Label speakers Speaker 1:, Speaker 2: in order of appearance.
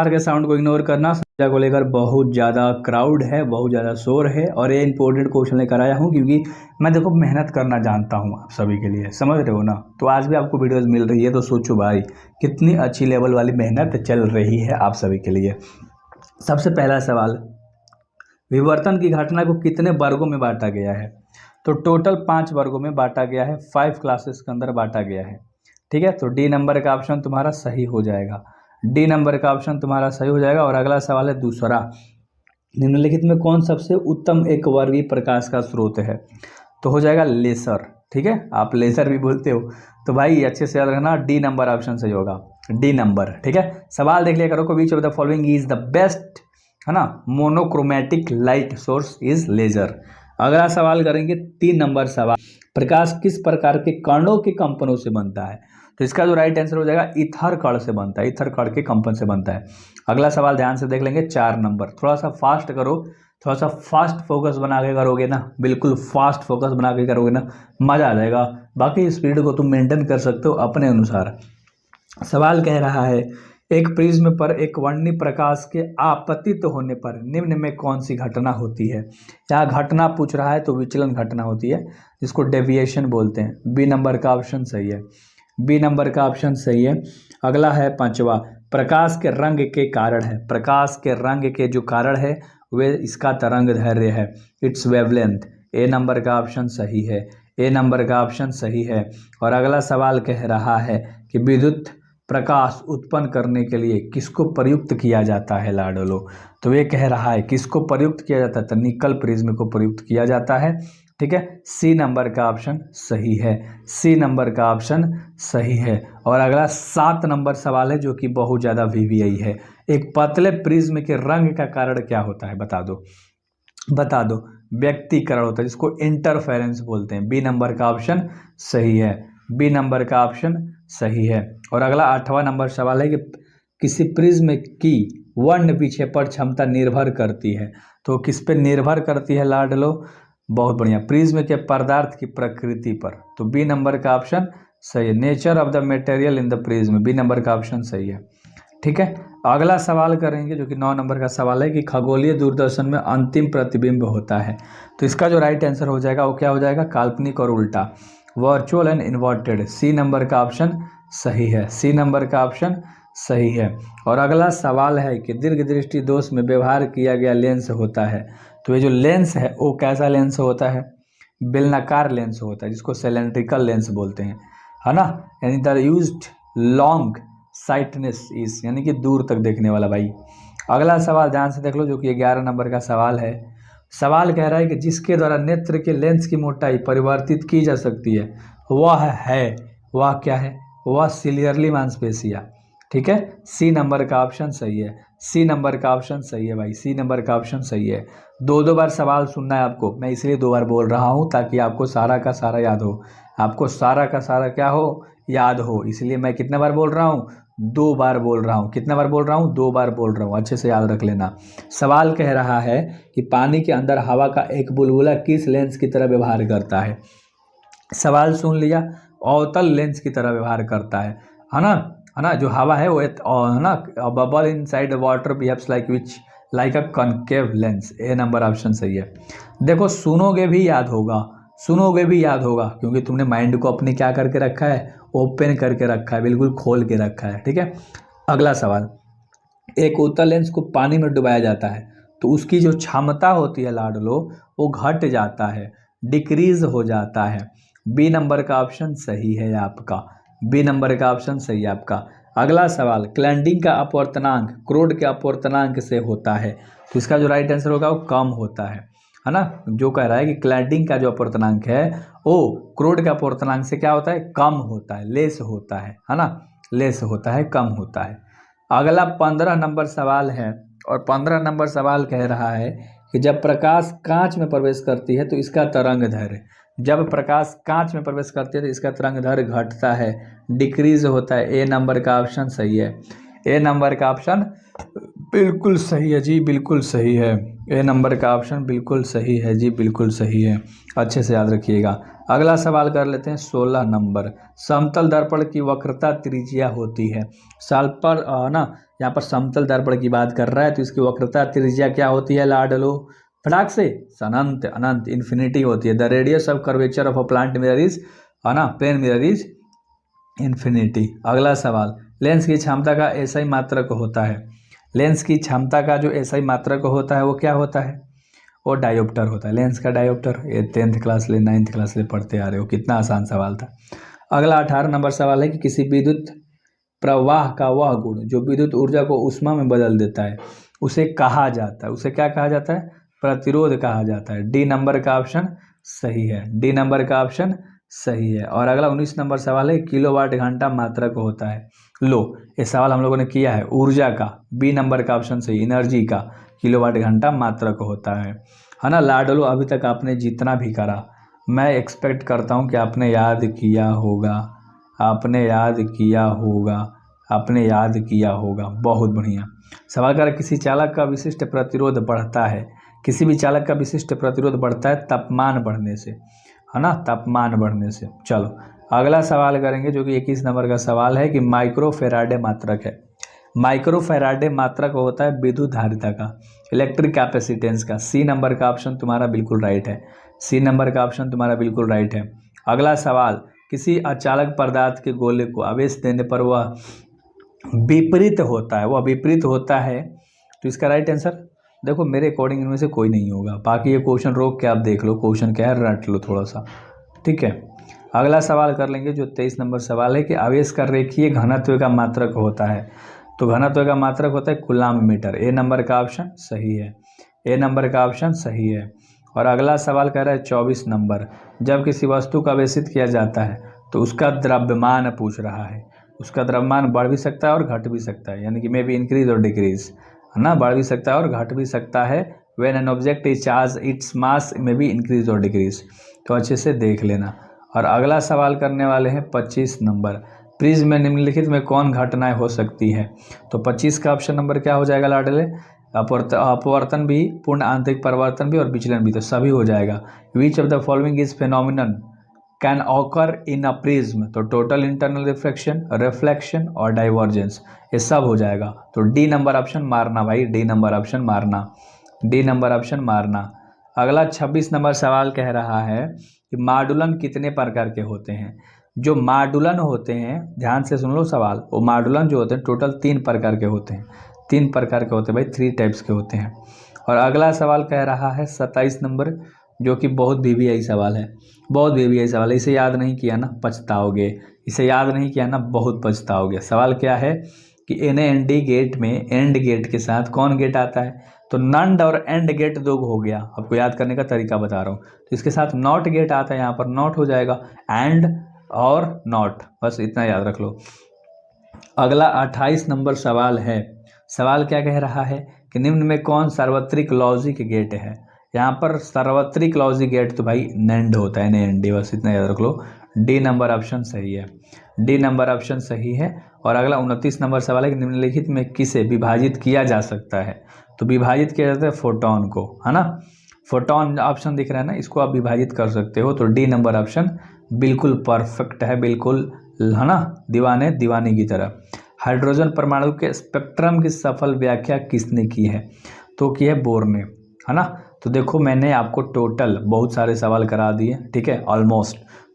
Speaker 1: बाहर के साउंड को इग्नोर करना। समस्या को लेकर बहुत ज़्यादा क्राउड है, बहुत ज़्यादा शोर है और ये इंपॉर्टेंट क्वेश्चन लेकर आया हूँ क्योंकि मैं देखो मेहनत करना जानता हूँ आप सभी के लिए, समझ रहे हो ना। तो आज भी आपको वीडियोस मिल रही है तो सोचो भाई कितनी अच्छी लेवल वाली मेहनत चल रही है आप सभी के लिए। सबसे पहला सवाल, विवर्तन की घटना को कितने वर्गों में बांटा गया है? तो टोटल 5 वर्गों में बांटा गया है, 5 क्लासेस के अंदर बांटा गया है। ठीक है, तो डी नंबर का ऑप्शन तुम्हारा सही हो जाएगा, डी नंबर का ऑप्शन तुम्हारा सही हो जाएगा। और अगला सवाल है दूसरा, निम्नलिखित में कौन सबसे उत्तम एक वर्गीय प्रकाश का स्रोत है? तो हो जाएगा लेसर। ठीक है, आप लेसर भी बोलते हो तो भाई अच्छे से याद रखना, डी नंबर ऑप्शन सही होगा, डी नंबर। ठीक है, सवाल देख लिया करो, which of the following is the best, है ना, monochromatic light source is laser. अगला सवाल करेंगे 3 नंबर सवाल, प्रकाश किस प्रकार के कणों के कंपनों से बनता है? तो इसका जो राइट आंसर हो जाएगा ईथर कण से बनता है, ईथर कण के कंपन से बनता है। अगला सवाल ध्यान से देख लेंगे 4 नंबर, थोड़ा सा फास्ट करो, थोड़ा सा फास्ट फोकस बना के करोगे ना, बिल्कुल फास्ट फोकस बना के करोगे ना, मजा आ जाएगा। बाकी स्पीड को तुम मेंटेन कर सकते हो अपने अनुसार। सवाल कह रहा है, एक प्रिज्म पर एक वर्णीय प्रकाश के आपतित होने पर निम्न में कौन सी घटना होती है? यहाँ घटना पूछ रहा है तो विचलन घटना होती है जिसको डेविएशन बोलते हैं। बी नंबर का ऑप्शन सही है, बी नंबर का ऑप्शन सही है। अगला है 5वां, प्रकाश के रंग के कारण है, प्रकाश के रंग के जो कारण है वे इसका तरंग दैर्ध्य है, इट्स वेवलेंथ। ए नंबर का ऑप्शन सही है, ए नंबर का ऑप्शन सही है। और अगला सवाल कह रहा है कि विद्युत प्रकाश उत्पन्न करने के लिए किसको प्रयुक्त किया जाता है लाडलो? तो ये कह रहा है किसको प्रयुक्त किया जाता है? तो निकल प्रिज्म को प्रयुक्त किया जाता है। ठीक है, सी नंबर का ऑप्शन सही है, सी नंबर का ऑप्शन सही है। और अगला 7 नंबर सवाल है जो कि बहुत ज़्यादा वीवीआई है, एक पतले प्रिज्म के रंग का कारण क्या होता है? बता दो, बता दो। व्यक्तिकरण होता है जिसको इंटरफेरेंस बोलते हैं। बी नंबर का ऑप्शन सही है, बी नंबर का ऑप्शन सही है। और अगला 8वां नंबर सवाल है कि किसी प्रिज्म की वर्ण विक्षेपण क्षमता निर्भर करती है? तो किस पे निर्भर करती है लाडलो? बहुत बढ़िया, प्रिज्म के पदार्थ की प्रकृति पर। तो बी नंबर का ऑप्शन सही है, nature of the material in the prism, B number का ऑप्शन सही है। ठीक है, अगला सवाल करेंगे जो कि 9 नंबर का सवाल है कि खगोलीय दूरदर्शन में अंतिम प्रतिबिंब होता है। तो इसका जो राइट आंसर हो जाएगा वो क्या हो जाएगा? काल्पनिक और उल्टा, virtual and inverted. C number का ऑप्शन सही है, सी नंबर का ऑप्शन सही है। और अगला सवाल है कि दीर्घ दृष्टि दोष में व्यवहार किया गया लेंस होता है। तो ये जो लेंस है वो कैसा लेंस होता है? बेलनाकार लेंस होता है जिसको सिलेंड्रिकल लेंस बोलते हैं, है ना। यानी the used long sightedness is, यानी कि दूर तक देखने वाला। भाई अगला सवाल ध्यान से देख लो जो कि 11 नंबर का सवाल है। सवाल कह रहा है कि जिसके द्वारा नेत्र के लेंस की मोटाई परिवर्तित की जा सकती है वह क्या है? वह सिलियरली मांसपेशिया। ठीक है, सी नंबर का ऑप्शन सही है, सी नंबर का ऑप्शन सही है भाई, सी नंबर का ऑप्शन सही है। 2 बार सवाल सुनना है आपको, मैं इसलिए 2 बार बोल रहा हूँ ताकि आपको सारा का सारा याद हो, आपको सारा का सारा क्या हो? याद हो। इसलिए मैं कितने बार बोल रहा हूँ? 2 बार बोल रहा हूँ। कितने बार बोल रहा हूँ? 2 बार बोल रहा हूँ, अच्छे से याद रख लेना। सवाल कह रहा है कि पानी के अंदर हवा का एक बुलबुला किस लेंस की तरह व्यवहार करता है? सवाल सुन लिया, अवतल लेंस की तरह व्यवहार करता है ना, है ना। जो हवा है वो है ना, bubble inside water behaves like which, like a concave lens. A number option सही है। देखो सुनोगे भी याद होगा, सुनोगे भी याद होगा क्योंकि तुमने माइंड को अपने क्या करके रखा है? ओपन करके रखा है, बिल्कुल खोल के रखा है। ठीक है, अगला सवाल, एक उत्तल लेंस को पानी में डुबाया जाता है तो उसकी जो क्षमता होती है लाडलो वो घट जाता है, डिक्रीज हो जाता है। बी नंबर का ऑप्शन सही है आपका, बी नंबर का ऑप्शन सही है आपका। अगला सवाल, क्लैंडिंग का अपवर्तनांक क्रोड के अपवर्तनांक से होता है। तो इसका जो राइट आंसर होगा वो कम होता है ना। जो कह रहा है कि क्लैंडिंग का जो अपवर्तनांक है वो क्रोड के अपवर्तनांक से क्या होता है? कम होता है, लेस होता है ना, लेस होता है, कम होता है। अगला 15 नंबर सवाल है और 15 नंबर सवाल कह रहा है कि जब प्रकाश कांच में प्रवेश करती है तो इसका तरंग दैर्ध्य, जब प्रकाश कांच में प्रवेश करती है तो इसका तरंग दैर्ध्य घटता है, डिक्रीज होता है। ए नंबर का ऑप्शन सही है, ए नंबर का ऑप्शन बिल्कुल सही है जी, बिल्कुल सही है। ए नंबर का ऑप्शन बिल्कुल सही है जी, बिल्कुल सही है, अच्छे से याद रखिएगा। अगला सवाल कर लेते हैं 16 नंबर, समतल दर्पण की वक्रता त्रिज्या होती है। साल पर ना यहाँ पर समतल दर्पण की बात कर रहा है, तो इसकी वक्रता त्रिज्या क्या होती है लाडलो, फटाक से अनंत, अनंत इन्फिनिटी होती है। The radius of curvature of a plant mirror is, है ना, प्लेन मिरर इज इन्फिनिटी। अगला सवाल, लेंस की क्षमता का एसआई मात्रक होता है। लेंस की क्षमता का जो एसआई मात्रक होता है वो क्या होता है, वो डायोप्टर होता है। लेंस का डायोप्टर, ये 10th क्लास ले 9th क्लास ले पढ़ते आ रहे हो, कितना आसान सवाल था। अगला 18 नंबर सवाल है कि किसी विद्युत प्रवाह का वह गुण जो विद्युत ऊर्जा को ऊष्मा में बदल देता है उसे कहा जाता है, उसे क्या कहा जाता है, प्रतिरोध कहा जाता है। डी नंबर का ऑप्शन सही है, डी नंबर का ऑप्शन सही है। और अगला 19 नंबर सवाल है किलोवाट घंटा मात्रक होता है। लो, ये सवाल हम लोगों ने किया है ऊर्जा का, बी नंबर का ऑप्शन सही, एनर्जी का किलोवाट घंटा मात्रक होता है ना। लाडलो, अभी तक आपने जितना भी करा मैं एक्सपेक्ट करता हूँ कि आपने याद किया होगा, आपने याद किया होगा, आपने याद किया होगा। बहुत बढ़िया सवाल कर, किसी चालक का विशिष्ट प्रतिरोध बढ़ता है, किसी भी चालक का विशिष्ट प्रतिरोध बढ़ता है तापमान बढ़ने से, है ना, तापमान बढ़ने से। चलो अगला सवाल करेंगे जो कि 21 नंबर का सवाल है कि माइक्रोफेराडे मात्रक है। माइक्रोफेराडे मात्रक होता है विद्युत धारिता का, इलेक्ट्रिक कैपेसिटेंस का। सी नंबर का ऑप्शन तुम्हारा बिल्कुल राइट है, सी नंबर का ऑप्शन तुम्हारा बिल्कुल राइट है। अगला सवाल, किसी अचालक पदार्थ के गोले को आवेश देने पर वह विपरीत होता है, वह विपरीत होता है, तो इसका राइट आंसर देखो मेरे अकॉर्डिंग इनमें से कोई नहीं होगा। बाकी ये क्वेश्चन रोक के आप देख लो, क्वेश्चन क्या है रट लो थोड़ा सा, ठीक है। अगला सवाल कर लेंगे जो 23 नंबर सवाल है कि आवेश का रेखीय घनत्व का मात्रक होता है, तो घनत्व का मात्रक होता है कूलाम मीटर। ए नंबर का ऑप्शन सही है, ए नंबर का ऑप्शन सही है। और अगला सवाल कह रहा है 24 नंबर, जब किसी वस्तु को आवेशित किया जाता है तो उसका द्रव्यमान पूछ रहा है। उसका द्रव्यमान बढ़ भी सकता है और घट भी सकता है, यानी कि मे बी इंक्रीज और डिक्रीज, है ना, बढ़ भी सकता है और घट भी सकता है। When an object is charge its mass may be increase और डिक्रीज, तो अच्छे से देख लेना। और अगला सवाल करने वाले हैं 25 नंबर, प्रिज्म में निम्नलिखित में कौन घटनाएं हो सकती है, तो 25 का ऑप्शन नंबर क्या हो जाएगा लाडले, अपवर्तन भी, पूर्ण आंतरिक परिवर्तन भी और विचलन भी, तो सभी हो जाएगा। विच of the following is phenomenon can occur in a prism, तो टोटल इंटरनल रिफ्रैक्शन, रिफ्लेक्शन और डाइवर्जेंस, ये सब हो जाएगा। तो डी नंबर ऑप्शन मारना भाई, डी नंबर ऑप्शन मारना, डी नंबर ऑप्शन मारना। अगला 26 नंबर सवाल कह रहा है कि माडुलन कितने प्रकार के होते हैं। जो माडुलन होते हैं, ध्यान से सुन लो सवाल, वो माडुलन जो होते हैं टोटल 3 प्रकार के होते हैं, 3 प्रकार के होते हैं भाई, 3 टाइप्स के होते हैं। और अगला सवाल कह रहा है 27 नंबर, जो कि बहुत वीवीआई सवाल है, बहुत वीवीआई सवाल है, इसे याद नहीं किया ना पछताओगे, इसे याद नहीं किया ना बहुत पछताओगे। सवाल क्या है कि NAND गेट में एंड गेट के साथ कौन गेट आता है, तो नंड और एंड गेट 2 हो गया, आपको याद करने का तरीका बता रहा हूँ। तो इसके साथ नॉट गेट आता है, यहाँ पर नॉट हो जाएगा, एंड और नॉट, बस इतना याद रख लो। अगला 28 नंबर सवाल है, सवाल क्या कह रहा है कि निम्न में कौन सार्वत्रिक लॉजिक गेट है। यहाँ पर सार्वत्रिक लॉजिक गेट तो भाई नैंड होता है, NAND, बस इतना याद रख लो। डी नंबर ऑप्शन सही है, डी नंबर ऑप्शन सही है। और अगला 29 नंबर सवाल है कि निम्नलिखित में किसे विभाजित किया जा सकता है, तो विभाजित किया जाता है फोटोन को, है ना, फोटोन ऑप्शन दिख रहा है ना, इसको आप विभाजित कर सकते हो। तो डी नंबर ऑप्शन बिल्कुल परफेक्ट है, बिल्कुल, है ना, दीवाने दीवानी की तरह। हाइड्रोजन परमाणु के स्पेक्ट्रम की सफल व्याख्या किसने की है, तो की है बोर ने, है ना। तो देखो मैंने आपको टोटल बहुत सारे सवाल करा दिए, ठीक है, ऑलमोस्ट। तो